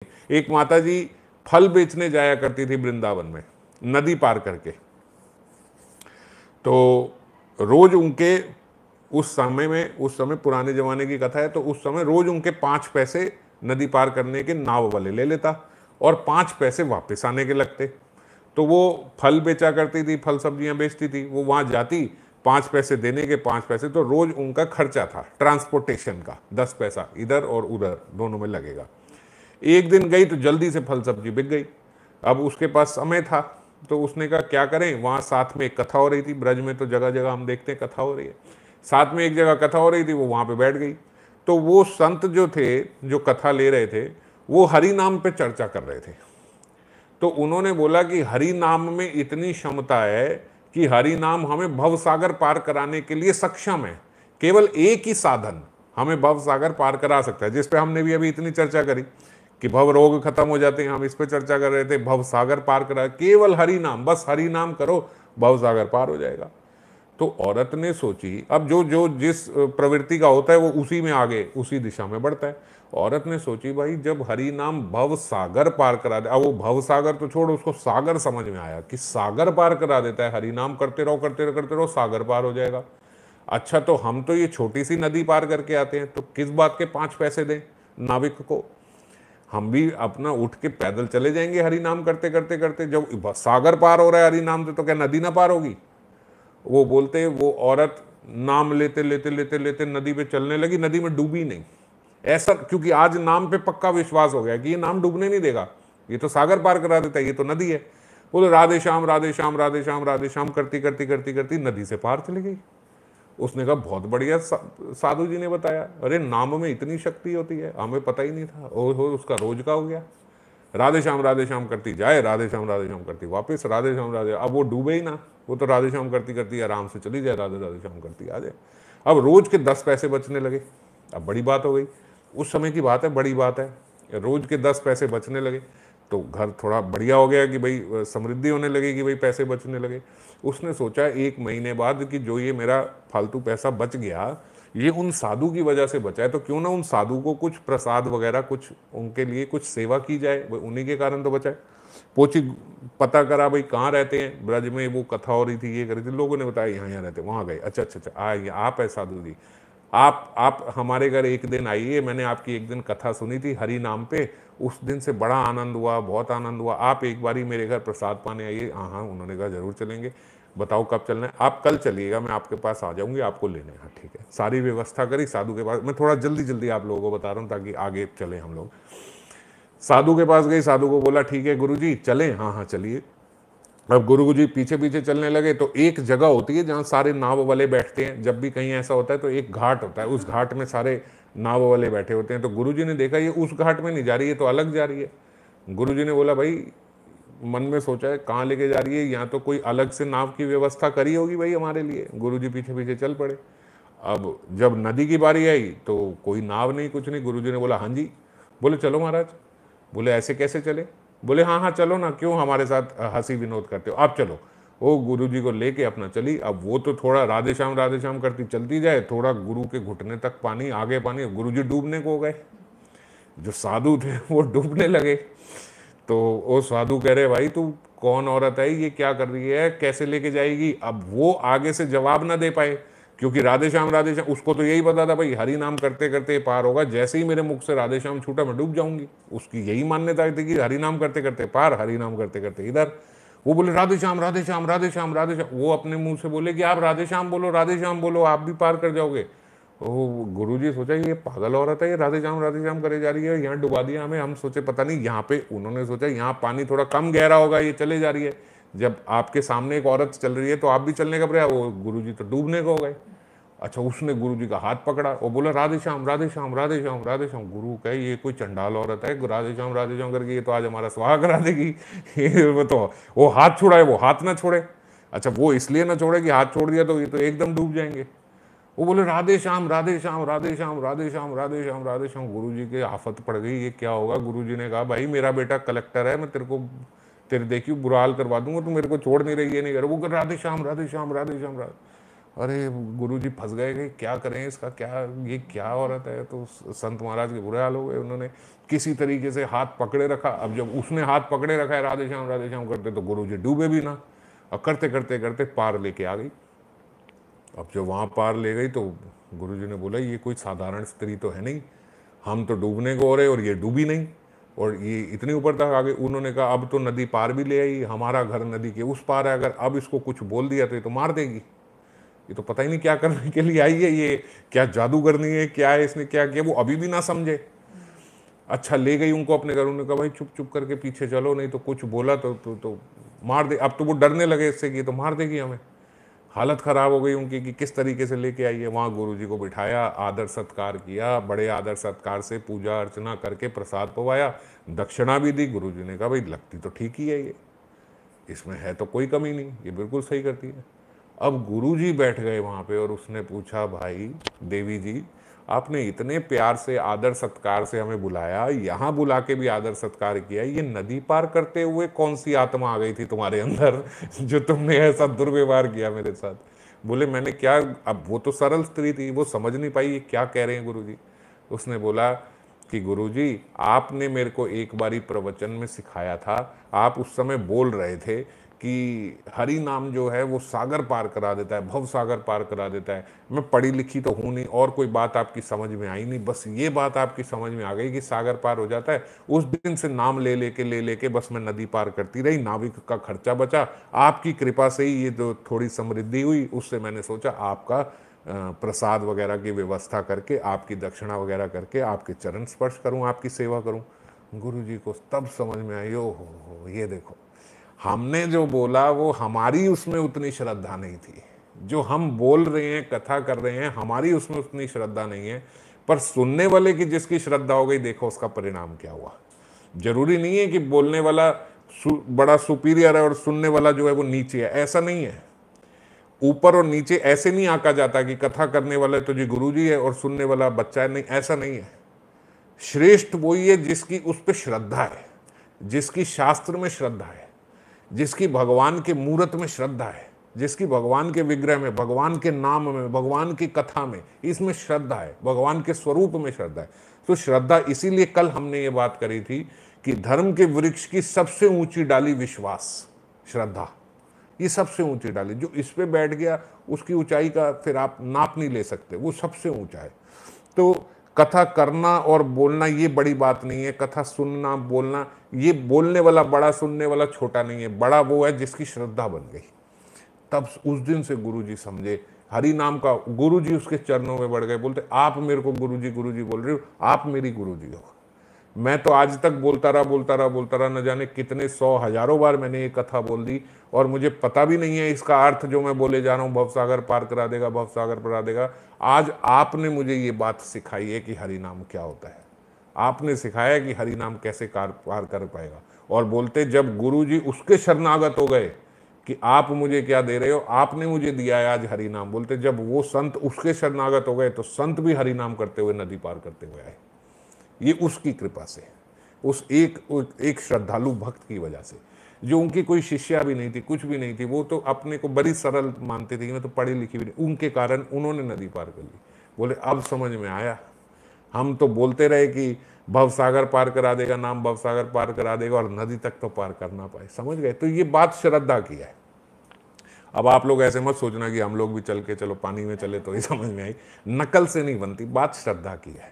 एक माता जी फल बेचने जाया करती थी वृंदावन में, नदी पार करके। तो रोज उनके उस समय पुराने जमाने की कथा है, तो उस समय रोज उनके 5 पैसे नदी पार करने के नाव वाले ले लेता और 5 पैसे वापस आने के लगते। तो वो फल बेचा करती थी, फल सब्जियां बेचती थी, वो वहां जाती, 5 पैसे देने के 5 पैसे, तो रोज उनका खर्चा था ट्रांसपोर्टेशन का, 10 पैसा इधर और उधर दोनों में लगेगा। एक दिन गई तो जल्दी से फल सब्जी बिक गई। अब उसके पास समय था, तो उसने कहा क्या करें, वहां साथ में एक कथा हो रही थी, ब्रज में तो जगह जगह हम देखते हैं कथा हो रही है, साथ में एक जगह कथा हो रही थी, वो वहां पे बैठ गई। तो वो संत जो थे, जो कथा ले रहे थे, वो हरि नाम पे चर्चा कर रहे थे। तो उन्होंने बोला कि हरि नाम में इतनी क्षमता है कि हरि नाम हमें भव सागर पार कराने के लिए सक्षम है। केवल एक ही साधन हमें भव सागर पार करा सकता है, जिस पे हमने भी अभी इतनी चर्चा करी कि भव रोग खत्म हो जाते हैं, हम इस पे चर्चा कर रहे थे, भव सागर पार करा, केवल हरि नाम, बस हरि नाम करो, भव सागर पार हो जाएगा। तो औरत ने सोची, अब जो जो जिस प्रवृत्ति का होता है वो उसी में आगे उसी दिशा में बढ़ता है। औरत ने सोची भाई जब हरि नाम भव सागर पार करा दे, अब वो भव सागर तो छोड़, उसको सागर समझ में आया कि सागर पार करा देता है, हरि नाम करते रहो करते रहो करते रहो, सागर पार हो जाएगा। अच्छा, तो हम तो ये छोटी सी नदी पार करके आते हैं, तो किस बात के 5 पैसे दें नाविक को, हम भी अपना उठ के पैदल चले जाएंगे हरि नाम करते करते करते। जब सागर पार हो रहा है हरि नाम से, तो क्या नदी ना पार होगी। वो बोलते, वो औरत नाम लेते लेते लेते लेते नदी पे चलने लगी, नदी में डूबी नहीं। ऐसा क्योंकि आज नाम पे पक्का विश्वास हो गया कि ये नाम डूबने नहीं देगा, ये तो सागर पार करा देता है, ये तो नदी है। बोले राधे श्याम राधे श्याम राधे श्याम राधे श्याम करती करती करती करती नदी से पार चली गई। उसने कहा बहुत बढ़िया, साधु जी ने बताया, अरे नाम में इतनी शक्ति होती है, हमें पता ही नहीं था। ओहो, उसका रोज का हो गया, राधे श्याम करती जाए, राधे श्याम करती वापस, राधे श्याम राधे, अब वो डूबे ही ना, वो तो राधे श्याम करती करती आराम से चली जाए, राधे राधे श्याम करती आ जाए। अब रोज के 10 पैसे बचने लगे। अब बड़ी बात हो गई, उस समय की बात है, बड़ी बात है, रोज के 10 पैसे बचने लगे, तो घर थोड़ा बढ़िया हो गया कि भाई समृद्धि होने लगी, कि भाई पैसे बचने लगे। उसने सोचा 1 महीने बाद कि जो ये मेरा फालतू पैसा बच गया, ये उन साधु की वजह से बचा है, तो क्यों ना उन साधु को कुछ प्रसाद वगैरह, कुछ उनके लिए कुछ सेवा की जाए, उन्हीं के कारण तो बचा है। पोची पता करा भाई कहाँ रहते हैं, ब्रज में वो कथा हो रही थी, ये करी थी, लोगों ने बताया यहाँ यहाँ रहते, वहाँ गए, अच्छा अच्छा अच्छा, आइए आप है साधु जी, आप हमारे घर एक दिन आइए, मैंने आपकी एक दिन कथा सुनी थी हरि नाम पे, उस दिन से बड़ा आनंद हुआ, बहुत आनंद हुआ, आप एक बारी मेरे घर प्रसाद पाने आइए। हाँ हाँ, उन्होंने कहा जरूर चलेंगे, बताओ कब चलना है, आप कल चलिएगा, मैं आपके पास आ जाऊंगी आपको लेने। हाँ ठीक है, सारी व्यवस्था करी साधु के पास। मैं थोड़ा जल्दी जल्दी आप लोगों को बता रहा हूँ ताकि आगे चले हम लोग। साधु के पास गई, साधु को बोला ठीक है गुरुजी चलें, हाँ हाँ चलिए। अब गुरु जी पीछे पीछे चलने लगे, तो एक जगह होती है जहाँ सारे नाव वाले बैठते हैं, जब भी कहीं ऐसा होता है तो एक घाट होता है, उस घाट में सारे नाव वाले बैठे होते हैं। तो गुरुजी ने देखा ये उस घाट में नहीं जा रही है, तो अलग जा रही है। गुरुजी ने बोला भाई, मन में सोचा है कहाँ लेके जा रही है, यहाँ तो कोई अलग से नाव की व्यवस्था करी होगी भाई हमारे लिए। गुरुजी पीछे पीछे चल पड़े। अब जब नदी की बारी आई तो कोई नाव नहीं, कुछ नहीं। गुरुजी ने बोला हाँ जी। बोले चलो महाराज। बोले ऐसे कैसे चले। बोले हाँ हाँ चलो ना, क्यों हमारे साथ हंसी विनोद करते हो, आप चलो। वो गुरुजी को लेके अपना चली। अब वो तो थोड़ा राधे श्याम करती चलती जाए, थोड़ा गुरु के घुटने तक पानी, आगे पानी, गुरुजी डूबने को हो गए। जो साधु थे वो डूबने लगे। तो वो साधु कह रहे भाई तू कौन औरत है, ये क्या कर रही है, कैसे लेके जाएगी। अब वो आगे से जवाब ना दे पाए, क्योंकि राधे श्याम उसको तो यही पता था भाई हरि नाम करते करते पार होगा, जैसे ही मेरे मुख से राधे श्याम छूटा मैं डूब जाऊंगी। उसकी यही मान्यता थी कि हरि नाम करते करते पार, हरि नाम करते करते इधर। वो बोले राधे श्याम राधे श्याम राधे श्याम राधे श्याम। वो अपने मुंह से बोले कि आप राधे श्याम बोलो, आप भी पार कर जाओगे। ओ गुरुजी सोचा ये पागल औरत है, ये राधे श्याम करे जा रही है, यहाँ डुबा दिया हमें। हम सोचे पता नहीं यहाँ पे, उन्होंने सोचा यहाँ पानी थोड़ा कम गहरा होगा, ये चले जा रही है। जब आपके सामने एक औरत चल रही है तो आप भी चलने का प्रयास, वो गुरुजी तो डूबने को हो गए। अच्छा, उसने गुरुजी का हाथ पकड़ा और बोला राधे श्याम राधे श्याम राधे श्याम राधे श्याम। गुरु कहे ये कोई चंडाल औरत है, राधे श्याम करके ये तो आज हमारा स्वाहा करा देगी। वो तो वो हाथ छुड़ाए, वो हाथ ना छोड़े। अच्छा, वो इसलिए ना छोड़े कि हाथ छोड़ दिया तो ये तो एकदम डूब जाएंगे। वो बोले राधे श्याम राधे श्याम राधे श्याम राधे श्याम राधे श्याम राधे श्याम। गुरुजी के आफत पड़ गई, ये क्या होगा। गुरुजी ने कहा भाई मेरा बेटा कलेक्टर है, मैं तेरे देखियो बुरा हाल करवा दूंगा, तू मेरे को छोड़ नहीं रही है, नहीं कर। वो राधे श्याम राधे श्याम राधे श्याम राधे। अरे गुरुजी फंस गए कि क्या करें इसका, क्या ये क्या औरत है। तो संत महाराज के बुरे हाल हो गए। उन्होंने किसी तरीके से हाथ पकड़े रखा। अब जब उसने हाथ पकड़े रखा है राधे श्याम करते, तो गुरुजी डूबे भी ना, और करते करते करते पार लेके आ गई। अब जब वहाँ पार ले गई तो गुरुजी ने बोला ये कोई साधारण स्त्री तो है नहीं, हम तो डूबने को हो रहे और ये डूबी नहीं, और ये इतनी ऊपर तक आ गई। उन्होंने कहा अब तो नदी पार भी ले आई, हमारा घर नदी के उस पार है, अगर अब इसको कुछ बोल दिया तो ये तो मार देगी, ये तो पता ही नहीं क्या करने के लिए आई है, ये क्या जादू करनी है, क्या है, इसने क्या किया, वो अभी भी ना समझे। अच्छा, ले गई उनको अपने घर। उन्होंने कहा भाई चुप चुप करके पीछे चलो, नहीं तो कुछ बोला तो मार दे। अब तो वो डरने लगे इससे कि तो मार देगी हमें। हालत खराब हो गई उनकी कि किस तरीके से लेके आई है। वहाँ गुरुजी को बिठाया, आदर सत्कार किया, बड़े आदर सत्कार से पूजा अर्चना करके प्रसाद पवाया, दक्षिणा भी दी। गुरुजी ने कहा भाई लगती तो ठीक ही है, ये इसमें है तो कोई कमी नहीं, ये बिल्कुल सही करती है। अब गुरुजी बैठ गए वहाँ पे और उसने पूछा भाई देवी जी, आपने इतने प्यार से आदर सत्कार से हमें बुलाया, यहाँ बुला के भी आदर सत्कार किया, ये नदी पार करते हुए कौन सी आत्मा आ गई थी तुम्हारे अंदर जो तुमने ऐसा दुर्व्यवहार किया मेरे साथ? बोले मैंने क्या, अब वो तो सरल स्त्री थी, वो समझ नहीं पाई ये क्या कह रहे हैं गुरुजी। उसने बोला कि गुरुजी आपने मेरे को एक बारी प्रवचन में सिखाया था, आप उस समय बोल रहे थे कि हरि नाम जो है वो सागर पार करा देता है, भव सागर पार करा देता है। मैं पढ़ी लिखी तो हूँ नहीं और कोई बात आपकी समझ में आई नहीं, बस ये बात आपकी समझ में आ गई कि सागर पार हो जाता है। उस दिन से नाम ले लेके बस मैं नदी पार करती रही, नाविक का खर्चा बचा, आपकी कृपा से ही ये जो थोड़ी समृद्धि हुई, उससे मैंने सोचा आपका प्रसाद वगैरह की व्यवस्था करके, आपकी दक्षिणा वगैरह करके आपके चरण स्पर्श करूँ, आपकी सेवा करूँ। गुरुजी को तब समझ में आई, ओ हो ये देखो हमने जो बोला वो हमारी उसमें उतनी श्रद्धा नहीं थी, जो हम बोल रहे हैं कथा कर रहे हैं हमारी उसमें उतनी श्रद्धा नहीं है, पर सुनने वाले की जिसकी श्रद्धा हो गई देखो उसका परिणाम क्या हुआ। जरूरी नहीं है कि बोलने वाला बड़ा सुपीरियर है और सुनने वाला जो है वो नीचे है, ऐसा नहीं है। ऊपर और नीचे ऐसे नहीं आका जाता कि कथा करने वाला तो जी गुरुजी है और सुनने वाला बच्चा है, नहीं, ऐसा नहीं है। श्रेष्ठ वही है जिसकी उस पर श्रद्धा है, जिसकी शास्त्र में श्रद्धा है, जिसकी भगवान के मूर्त में श्रद्धा है, जिसकी भगवान के विग्रह में, भगवान के नाम में, भगवान की कथा में, इसमें श्रद्धा है, भगवान के स्वरूप में श्रद्धा है। तो श्रद्धा, इसीलिए कल हमने ये बात करी थी कि धर्म के वृक्ष की सबसे ऊंची डाली विश्वास, श्रद्धा, ये सबसे ऊंची डाली। जो इस पे बैठ गया उसकी ऊंचाई का फिर आप नाप नहीं ले सकते, वो सबसे ऊंचा है। तो कथा करना और बोलना ये बड़ी बात नहीं है, कथा सुनना बोलना, ये बोलने वाला बड़ा, सुनने वाला छोटा नहीं है, बड़ा वो है जिसकी श्रद्धा बन गई। तब उस दिन से गुरुजी समझे हरि नाम का, गुरुजी उसके चरणों में बढ़ गए, बोलते आप मेरे को गुरुजी गुरुजी बोल रहे हो, आप मेरी गुरुजी हो। मैं तो आज तक बोलता रहा, न जाने कितने 100 हजारों बार मैंने ये कथा बोल दी और मुझे पता भी नहीं है इसका अर्थ जो मैं बोले जा रहा हूँ, भवसागर पार करा देगा, भवसागर करा देगा। आज आपने मुझे ये बात सिखाई है कि हरि नाम क्या होता है, आपने सिखाया कि हरि नाम कैसे पार कर पाएगा। और बोलते जब गुरुजी उसके शरणागत हो गए कि आप मुझे क्या दे रहे हो, आपने मुझे दिया है आज हरि नाम, बोलते जब वो संत उसके शरणागत हो गए तो संत भी हरि नाम करते हुए नदी पार करते हुए आए। ये उसकी कृपा से, उस एक श्रद्धालु भक्त की वजह से, जो उनकी कोई शिष्या भी नहीं थी, कुछ भी नहीं थी, वो तो अपने को बड़ी सरल मानते थे, मैं तो पढ़ी लिखी भी नहीं, उनके कारण उन्होंने नदी पार कर ली। बोले अब समझ में आया, हम तो बोलते रहे कि भवसागर पार करा देगा, नाम भवसागर पार करा देगा और नदी तक तो पार करना पाए, समझ गए। तो ये बात श्रद्धा की है। अब आप लोग ऐसे मत सोचना कि हम लोग भी चल के चलो पानी में चले तो ही समझ में आई, नकल से नहीं बनती बात, श्रद्धा की है।